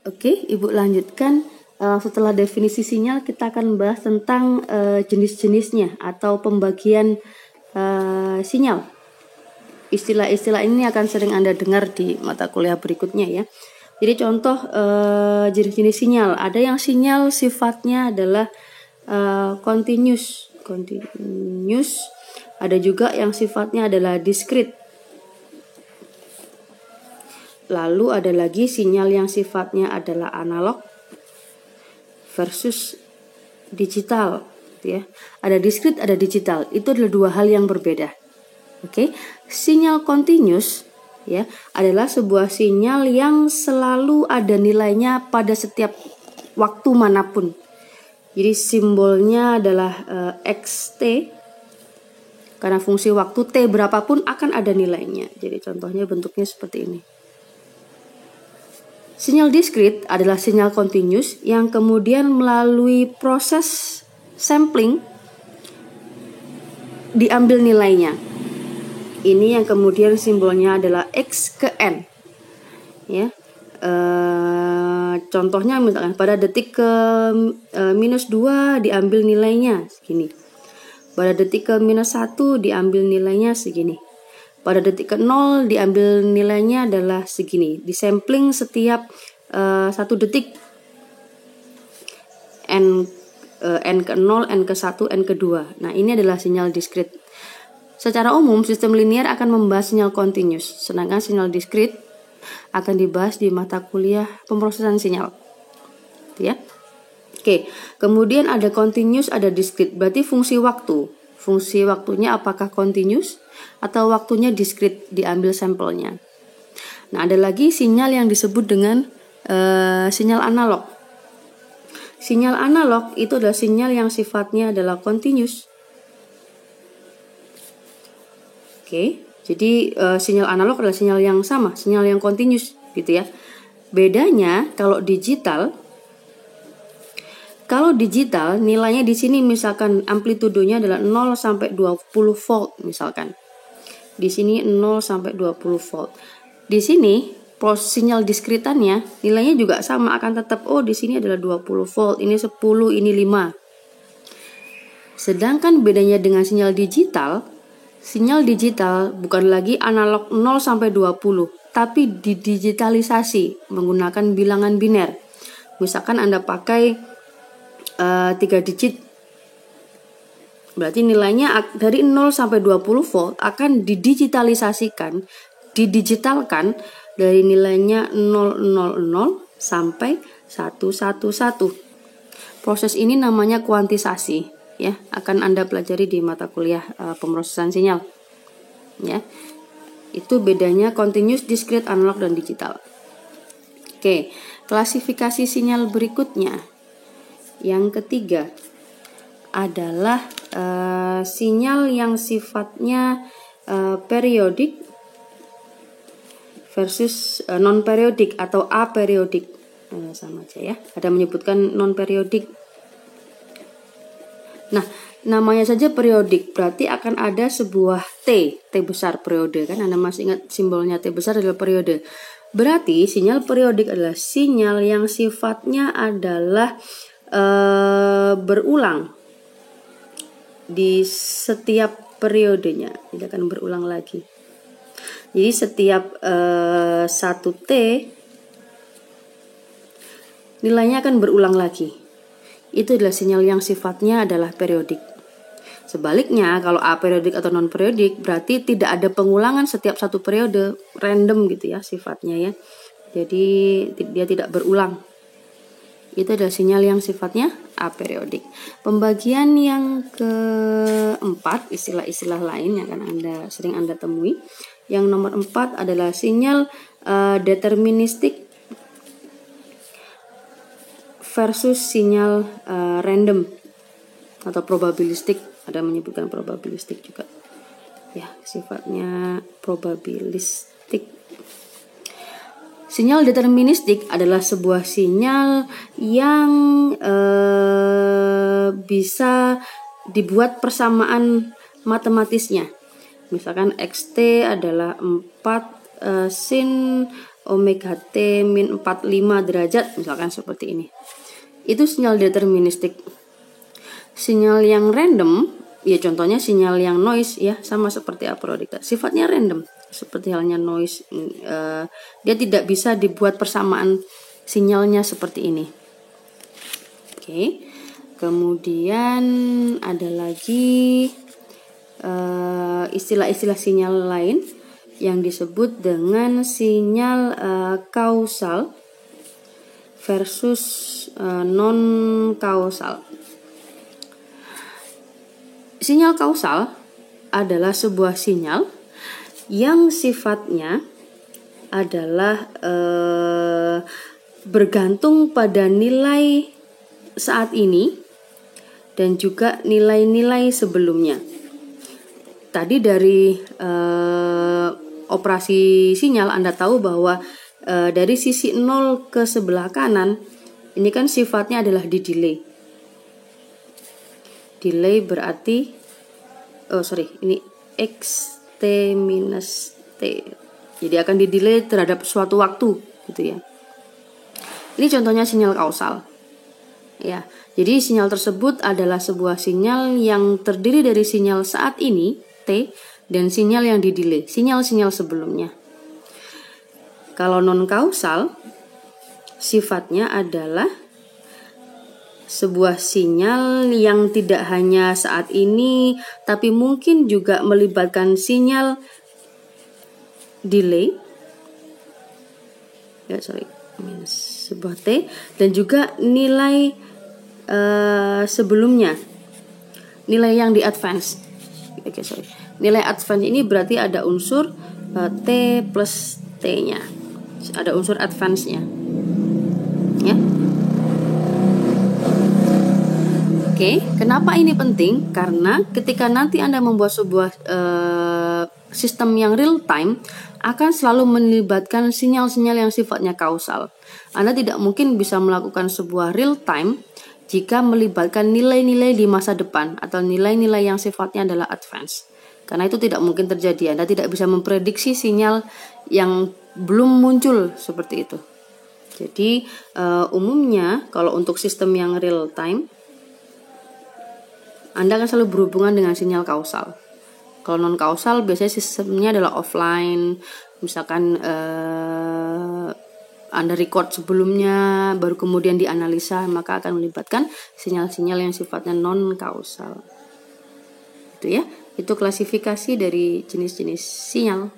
Oke, Ibu lanjutkan. Setelah definisi sinyal, kita akan bahas tentang jenis-jenisnya atau pembagian sinyal. Istilah-istilah ini akan sering Anda dengar di mata kuliah berikutnya ya. Jadi contoh jenis-jenis sinyal. Ada yang sinyal sifatnya adalah continuous. Ada juga yang sifatnya adalah discrete. Lalu ada lagi sinyal yang sifatnya adalah analog versus digital, ya. Ada discrete, ada digital. Itu adalah dua hal yang berbeda. Oke, sinyal continuous ya adalah sebuah sinyal yang selalu ada nilainya pada setiap waktu manapun. Jadi simbolnya adalah xt, karena fungsi waktu t berapapun akan ada nilainya. Jadi contohnya bentuknya seperti ini. Sinyal discrete adalah sinyal continuous yang kemudian melalui proses sampling diambil nilainya. Ini yang kemudian simbolnya adalah x ke n. Ya. Contohnya misalkan pada detik ke minus 2 diambil nilainya segini. Pada detik ke minus 1 diambil nilainya segini. Pada detik ke 0 diambil nilainya adalah segini. Disampling setiap 1 detik. N ke 0, N ke 1, N ke 2. Nah ini adalah sinyal discrete. Secara umum sistem linear akan membahas sinyal continuous. Sedangkan sinyal discrete akan dibahas di mata kuliah pemrosesan sinyal. Ya. Oke, kemudian ada continuous, ada discrete. Berarti fungsi waktu. Fungsi waktunya apakah continuous atau waktunya discrete, diambil sampelnya. Nah, ada lagi sinyal yang disebut dengan sinyal analog. Sinyal analog itu adalah sinyal yang sifatnya adalah continuous. Oke, jadi sinyal analog adalah sinyal yang sama, sinyal yang continuous gitu ya. Bedanya kalau digital nilainya di sini misalkan amplitudenya adalah 0 sampai 20 volt misalkan. Di sini 0 sampai 20 volt. Di sini sinyal diskretannya nilainya juga sama, akan tetap di sini adalah 20 volt, ini 10, ini 5. Sedangkan bedanya dengan sinyal digital bukan lagi analog 0 sampai 20, tapi didigitalisasi menggunakan bilangan biner. Misalkan Anda pakai 3 digit, berarti nilainya dari 0 sampai 20 volt akan didigitalkan dari nilainya 000 sampai 111. Proses ini namanya kuantisasi ya, akan Anda pelajari di mata kuliah pemrosesan sinyal. Ya. Itu bedanya continuous, discrete, analog dan digital. Oke, klasifikasi sinyal berikutnya. Yang ketiga adalah sinyal yang sifatnya periodik versus non-periodik atau aperiodic. Sama aja ya, ada menyebutkan non-periodik. Nah, namanya saja periodik, berarti akan ada sebuah T besar periode kan. Anda masih ingat simbolnya T besar adalah periode. Berarti sinyal periodik adalah sinyal yang sifatnya adalah berulang di setiap periodenya, tidak akan berulang lagi. Jadi setiap 1 T nilainya akan berulang lagi. Itu adalah sinyal yang sifatnya adalah periodik. Sebaliknya kalau aperiodik atau non periodik berarti tidak ada pengulangan setiap 1 periode, random gitu ya sifatnya ya. Jadi dia tidak berulang. Itu adalah sinyal yang sifatnya aperiodik. Pembagian yang keempat, istilah-istilah lain yang akan sering Anda temui. Yang nomor 4 adalah sinyal deterministik versus sinyal random atau probabilistik. Ada menyebutkan probabilistik juga. Ya, sifatnya probabilistik. Sinyal deterministik adalah sebuah sinyal yang bisa dibuat persamaan matematisnya. Misalkan xt adalah 4 sin omega T min 45 derajat, misalkan seperti ini. Itu sinyal deterministik. Sinyal yang random, ya contohnya sinyal yang noise ya, sama seperti aprodikta. Sifatnya random, seperti halnya noise. Dia tidak bisa dibuat persamaan sinyalnya seperti ini. Oke. Kemudian ada lagi istilah-istilah sinyal lain yang disebut dengan sinyal kausal versus non kausal. Sinyal kausal adalah sebuah sinyal yang sifatnya adalah bergantung pada nilai saat ini dan juga nilai-nilai sebelumnya. Tadi dari operasi sinyal Anda tahu bahwa dari sisi 0 ke sebelah kanan ini kan sifatnya adalah di delay. Delay berarti ini X T minus T. Jadi akan di delay terhadap suatu waktu gitu ya. Ini contohnya sinyal kausal. Ya, jadi sinyal tersebut adalah sebuah sinyal yang terdiri dari sinyal saat ini T dan sinyal yang di delay, sinyal-sinyal sebelumnya. Kalau non kausal sifatnya adalah sebuah sinyal yang tidak hanya saat ini tapi mungkin juga melibatkan sinyal delay. Sebuah T dan juga nilai sebelumnya, nilai yang di advance. Nilai advance ini berarti ada unsur T plus T-nya, ada unsur advance-nya, ya. Oke, kenapa ini penting? Karena ketika nanti Anda membuat sebuah sistem yang real time akan selalu melibatkan sinyal-sinyal yang sifatnya kausal. Anda tidak mungkin bisa melakukan sebuah real time jika melibatkan nilai-nilai di masa depan atau nilai-nilai yang sifatnya adalah advance. Karena itu tidak mungkin terjadi. Anda tidak bisa memprediksi sinyal yang belum muncul seperti itu. Jadi umumnya kalau untuk sistem yang real time Anda akan selalu berhubungan dengan sinyal kausal. Kalau non kausal biasanya sistemnya adalah offline. Misalkan Anda record sebelumnya baru kemudian dianalisa, maka akan melibatkan sinyal-sinyal yang sifatnya non kausal. Itu ya, itu klasifikasi dari jenis-jenis sinyal.